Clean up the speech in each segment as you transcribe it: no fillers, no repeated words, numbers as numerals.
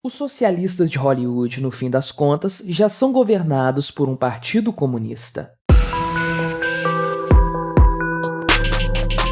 Os socialistas de Hollywood, no fim das contas, já são governados por um partido comunista.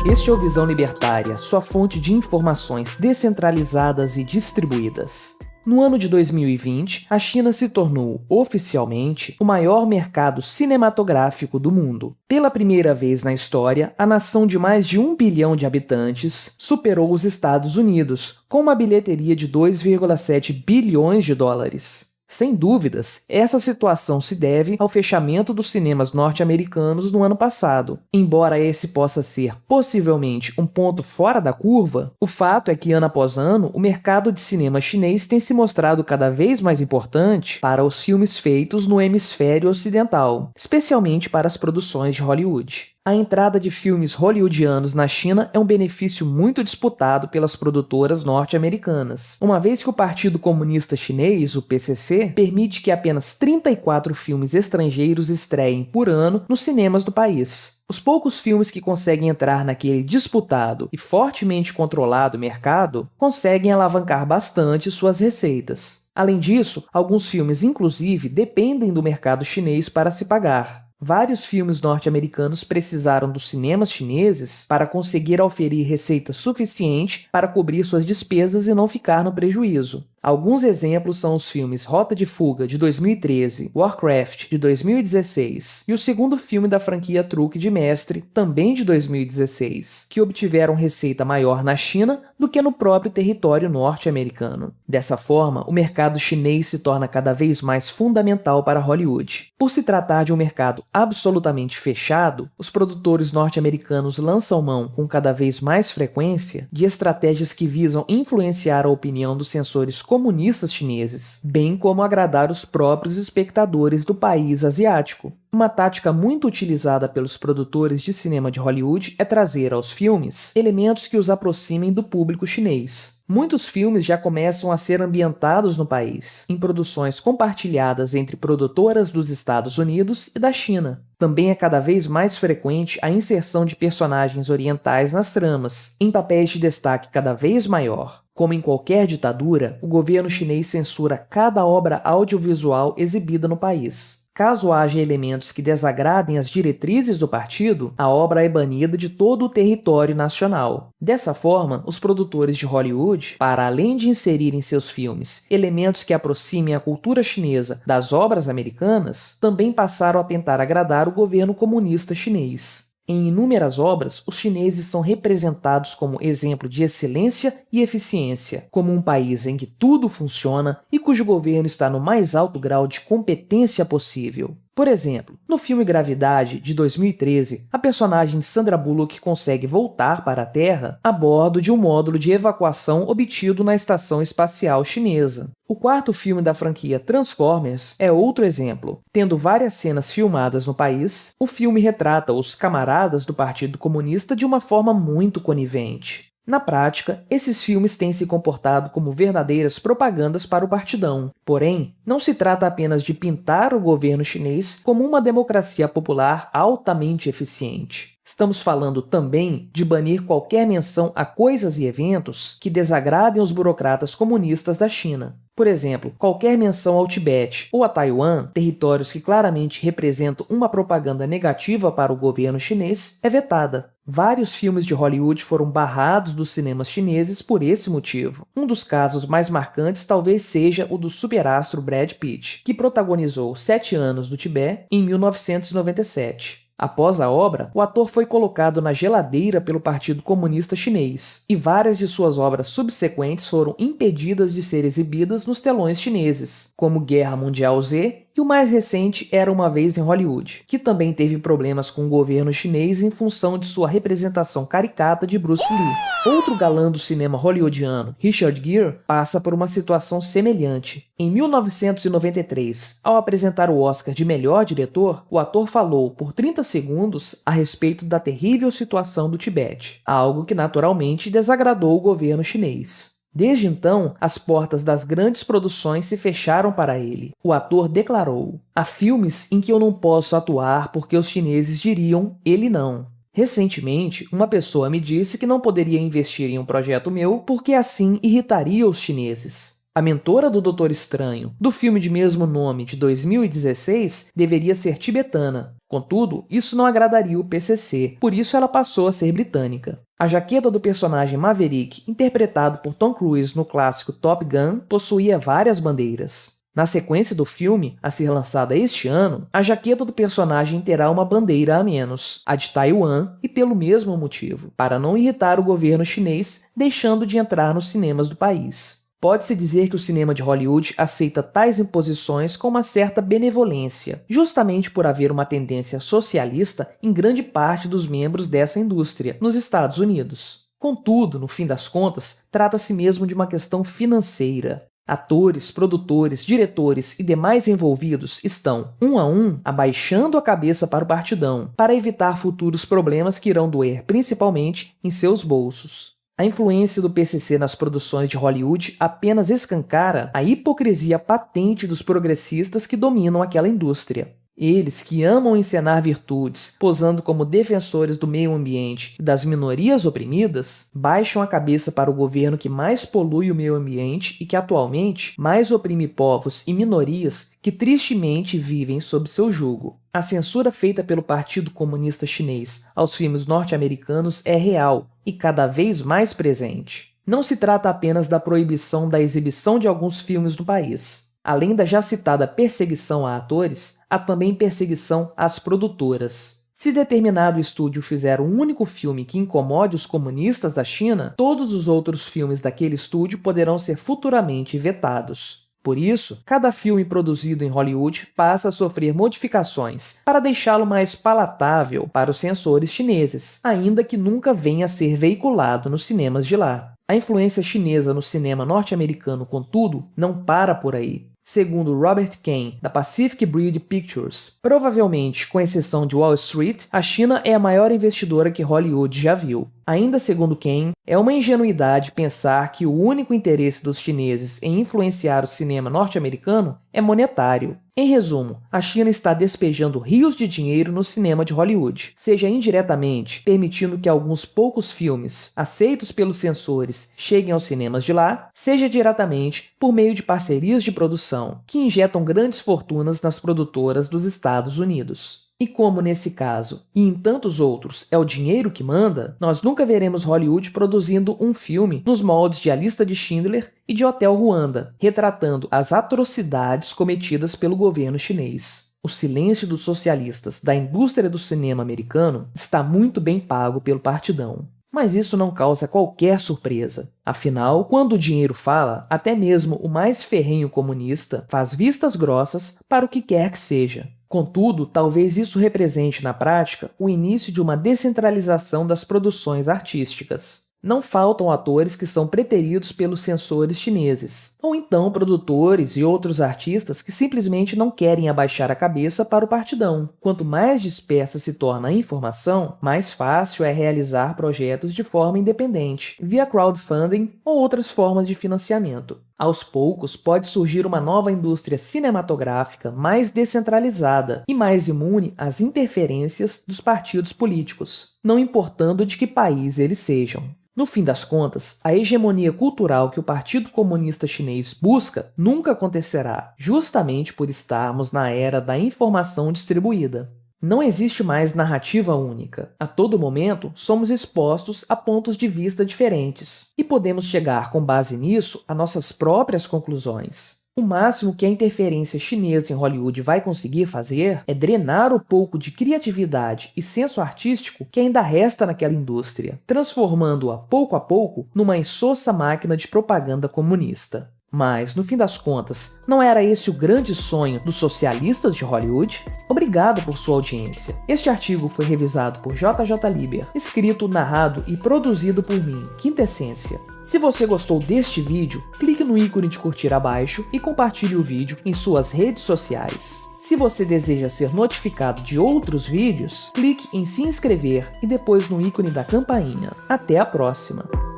Este é o Visão Libertária, sua fonte de informações descentralizadas e distribuídas. No ano de 2020, a China se tornou, oficialmente, o maior mercado cinematográfico do mundo. Pela primeira vez na história, a nação de mais de 1 bilhão de habitantes superou os Estados Unidos, com uma bilheteria de 2,7 bilhões de dólares. Sem dúvidas, essa situação se deve ao fechamento dos cinemas norte-americanos no ano passado. Embora esse possa ser, possivelmente, um ponto fora da curva, o fato é que, ano após ano, o mercado de cinema chinês tem se mostrado cada vez mais importante para os filmes feitos no hemisfério ocidental, especialmente para as produções de Hollywood. A entrada de filmes hollywoodianos na China é um benefício muito disputado pelas produtoras norte-americanas, uma vez que o Partido Comunista Chinês, o PCC, permite que apenas 34 filmes estrangeiros estreiem por ano nos cinemas do país. Os poucos filmes que conseguem entrar naquele disputado e fortemente controlado mercado conseguem alavancar bastante suas receitas. Além disso, alguns filmes, inclusive, dependem do mercado chinês para se pagar. Vários filmes norte-americanos precisaram dos cinemas chineses para conseguir oferir receita suficiente para cobrir suas despesas e não ficar no prejuízo. Alguns exemplos são os filmes Rota de Fuga, de 2013, Warcraft, de 2016, e o segundo filme da franquia Truque de Mestre, também de 2016, que obtiveram receita maior na China do que no próprio território norte-americano. Dessa forma, o mercado chinês se torna cada vez mais fundamental para Hollywood. Por se tratar de um mercado absolutamente fechado, os produtores norte-americanos lançam mão com cada vez mais frequência de estratégias que visam influenciar a opinião dos censores comunistas chineses, bem como agradar os próprios espectadores do país asiático. Uma tática muito utilizada pelos produtores de cinema de Hollywood é trazer aos filmes elementos que os aproximem do público chinês. Muitos filmes já começam a ser ambientados no país, em produções compartilhadas entre produtoras dos Estados Unidos e da China. Também é cada vez mais frequente a inserção de personagens orientais nas tramas, em papéis de destaque cada vez maior. Como em qualquer ditadura, o governo chinês censura cada obra audiovisual exibida no país. Caso haja elementos que desagradem as diretrizes do partido, a obra é banida de todo o território nacional. Dessa forma, os produtores de Hollywood, para além de inserir em seus filmes elementos que aproximem a cultura chinesa das obras americanas, também passaram a tentar agradar o governo comunista chinês. Em inúmeras obras, os chineses são representados como exemplo de excelência e eficiência, como um país em que tudo funciona e cujo governo está no mais alto grau de competência possível. Por exemplo, no filme Gravidade, de 2013, a personagem Sandra Bullock consegue voltar para a Terra a bordo de um módulo de evacuação obtido na estação espacial chinesa. O quarto filme da franquia Transformers é outro exemplo. Tendo várias cenas filmadas no país, o filme retrata os camaradas do Partido Comunista de uma forma muito conivente. Na prática, esses filmes têm se comportado como verdadeiras propagandas para o partidão. Porém, não se trata apenas de pintar o governo chinês como uma democracia popular altamente eficiente. Estamos falando também de banir qualquer menção a coisas e eventos que desagradem os burocratas comunistas da China. Por exemplo, qualquer menção ao Tibete ou a Taiwan, territórios que claramente representam uma propaganda negativa para o governo chinês, é vetada. Vários filmes de Hollywood foram barrados dos cinemas chineses por esse motivo. Um dos casos mais marcantes talvez seja o do superastro Brad Pitt, que protagonizou 7 anos do Tibete em 1997. Após a obra, o ator foi colocado na geladeira pelo Partido Comunista Chinês, e várias de suas obras subsequentes foram impedidas de ser exibidas nos telões chineses, como Guerra Mundial Z e o mais recente Era Uma Vez em Hollywood, que também teve problemas com o governo chinês em função de sua representação caricata de Bruce Lee. Outro galã do cinema hollywoodiano, Richard Gere, passa por uma situação semelhante. Em 1993, ao apresentar o Oscar de melhor diretor, o ator falou por 30 segundos a respeito da terrível situação do Tibete, algo que naturalmente desagradou o governo chinês. Desde então, as portas das grandes produções se fecharam para ele. O ator declarou: "Há filmes em que eu não posso atuar porque os chineses diriam, ele não." Recentemente, uma pessoa me disse que não poderia investir em um projeto meu porque assim irritaria os chineses. A mentora do Doutor Estranho, do filme de mesmo nome de 2016, deveria ser tibetana. Contudo, isso não agradaria o PCC, por isso ela passou a ser britânica. A jaqueta do personagem Maverick, interpretado por Tom Cruise no clássico Top Gun, possuía várias bandeiras. Na sequência do filme, a ser lançada este ano, a jaqueta do personagem terá uma bandeira a menos, a de Taiwan, e pelo mesmo motivo, para não irritar o governo chinês, deixando de entrar nos cinemas do país. Pode-se dizer que o cinema de Hollywood aceita tais imposições com uma certa benevolência, justamente por haver uma tendência socialista em grande parte dos membros dessa indústria, nos Estados Unidos. Contudo, no fim das contas, trata-se mesmo de uma questão financeira. Atores, produtores, diretores e demais envolvidos estão, um a um, abaixando a cabeça para o partidão, para evitar futuros problemas que irão doer principalmente em seus bolsos. A influência do PCC nas produções de Hollywood apenas escancara a hipocrisia patente dos progressistas que dominam aquela indústria. Eles, que amam encenar virtudes, posando como defensores do meio ambiente e das minorias oprimidas, baixam a cabeça para o governo que mais polui o meio ambiente e que atualmente mais oprime povos e minorias que tristemente vivem sob seu jugo. A censura feita pelo Partido Comunista Chinês aos filmes norte-americanos é real e cada vez mais presente. Não se trata apenas da proibição da exibição de alguns filmes no país. Além da já citada perseguição a atores, há também perseguição às produtoras. Se determinado estúdio fizer um único filme que incomode os comunistas da China, todos os outros filmes daquele estúdio poderão ser futuramente vetados. Por isso, cada filme produzido em Hollywood passa a sofrer modificações para deixá-lo mais palatável para os censores chineses, ainda que nunca venha a ser veiculado nos cinemas de lá. A influência chinesa no cinema norte-americano, contudo, não para por aí. Segundo Robert Kane, da Pacific Breed Pictures, provavelmente com exceção de Wall Street, a China é a maior investidora que Hollywood já viu. Ainda segundo Kane, é uma ingenuidade pensar que o único interesse dos chineses em influenciar o cinema norte-americano é monetário. Em resumo, a China está despejando rios de dinheiro no cinema de Hollywood, seja indiretamente permitindo que alguns poucos filmes, aceitos pelos censores, cheguem aos cinemas de lá, seja diretamente por meio de parcerias de produção, que injetam grandes fortunas nas produtoras dos Estados Unidos. E como nesse caso, e em tantos outros, é o dinheiro que manda, nós nunca veremos Hollywood produzindo um filme nos moldes de A Lista de Schindler e de Hotel Ruanda, retratando as atrocidades cometidas pelo governo chinês. O silêncio dos socialistas da indústria do cinema americano está muito bem pago pelo partidão. Mas isso não causa qualquer surpresa. Afinal, quando o dinheiro fala, até mesmo o mais ferrenho comunista faz vistas grossas para o que quer que seja. Contudo, talvez isso represente na prática o início de uma descentralização das produções artísticas. Não faltam atores que são preteridos pelos censores chineses, ou então produtores e outros artistas que simplesmente não querem abaixar a cabeça para o partidão. Quanto mais dispersa se torna a informação, mais fácil é realizar projetos de forma independente, via crowdfunding ou outras formas de financiamento. Aos poucos, pode surgir uma nova indústria cinematográfica mais descentralizada e mais imune às interferências dos partidos políticos, não importando de que país eles sejam. No fim das contas, a hegemonia cultural que o Partido Comunista Chinês busca nunca acontecerá, justamente por estarmos na era da informação distribuída. Não existe mais narrativa única. A todo momento, somos expostos a pontos de vista diferentes, e podemos chegar, com base nisso, a nossas próprias conclusões. O máximo que a interferência chinesa em Hollywood vai conseguir fazer é drenar o pouco de criatividade e senso artístico que ainda resta naquela indústria, transformando-a pouco a pouco numa insossa máquina de propaganda comunista. Mas, no fim das contas, não era esse o grande sonho dos socialistas de Hollywood? Obrigado por sua audiência. Este artigo foi revisado por JJ Liber, escrito, narrado e produzido por mim, Quintessência. Se você gostou deste vídeo, clique no ícone de curtir abaixo e compartilhe o vídeo em suas redes sociais. Se você deseja ser notificado de outros vídeos, clique em se inscrever e depois no ícone da campainha. Até a próxima!